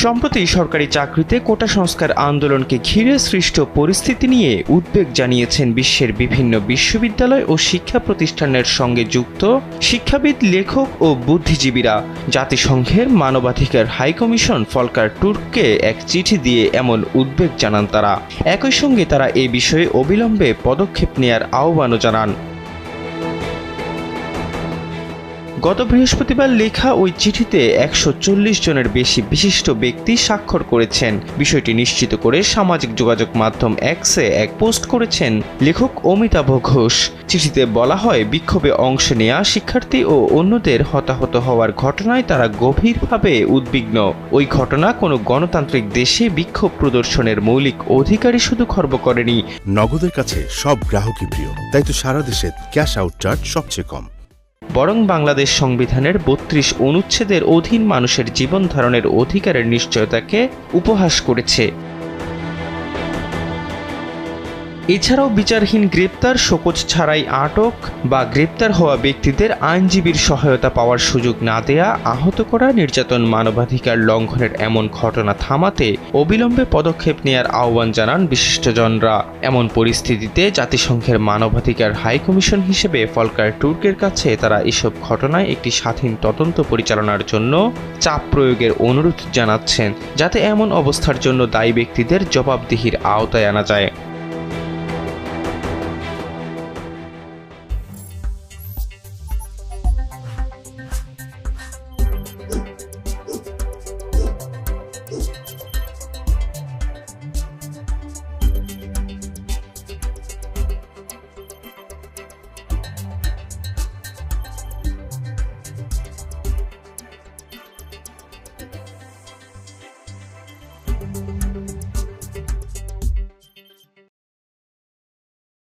সম্প্রতি সরকারি চাকরিতে কোটা সংস্কার আন্দোলনকে ঘিরে সৃষ্ট পরিস্থিতি নিয়ে উদ্বেগ জানিয়েছেন বিশ্বের বিভিন্ন বিশ্ববিদ্যালয় ও শিক্ষা প্রতিষ্ঠানের সঙ্গে যুক্ত শিক্ষাবিদ, লেখক ও বুদ্ধিজীবীরা। জাতিসংঘের মানবাধিকার হাইকমিশন ফলকার টুর্ককে এক চিঠি দিয়ে এমন উদ্বেগ জানান তারা। একই সঙ্গে তারা এ বিষয়ে অবিলম্বে পদক্ষেপ নেয়ার আহ্বানও জানান। গত বৃহস্পতিবার লেখা ওই চিঠিতে ১৪০ জনের বেশি বিশিষ্ট ব্যক্তি স্বাক্ষর করেছেন। বিষয়টি নিশ্চিত করে সামাজিক যোগাযোগ মাধ্যম এক্সে এক পোস্ট করেছেন লেখক অমিতাভ ঘোষ। চিঠিতে বলা হয়, বিক্ষোভে অংশ নেয়া শিক্ষার্থী ও অন্যদের হতাহত হওয়ার ঘটনায় তারা গভীরভাবে উদ্বিগ্ন। ওই ঘটনা কোনো গণতান্ত্রিক দেশে বিক্ষোভ প্রদর্শনের মৌলিক অধিকারই শুধু খর্ব করেনি, নগদের কাছে সব গ্রাহকই প্রিয়, তাই তো সারা দেশে ক্যাশ আউট চার্জ সবচেয়ে কম। বরং বাংলাদেশ সংবিধানের ৩২ অনুচ্ছেদের অধীন মানুষের জীবন ধারণের অধিকারের নিশ্চয়তাকে উপহাস করেছে। এছাড়াও বিচারহীন গ্রেপ্তার, শোকজ ছাড়াই আটক বা গ্রেপ্তার হওয়া ব্যক্তিদের আইনজীবীর সহায়তা পাওয়ার সুযোগ না দেয়া, আহত করা, নির্যাতন, মানবাধিকার লঙ্ঘনের এমন ঘটনা থামাতে অবিলম্বে পদক্ষেপ নেয়ার আহ্বান জানান বিশিষ্টজনরা। এমন পরিস্থিতিতে জাতিসংঘের মানবাধিকার হাইকমিশন হিসেবে ফলকার টুর্কের কাছে তারা এসব ঘটনায় একটি স্বাধীন তদন্ত পরিচালনার জন্য চাপ প্রয়োগের অনুরোধ জানাচ্ছেন, যাতে এমন অবস্থার জন্য দায়ী ব্যক্তিদের জবাবদিহির আওতায় আনা যায়।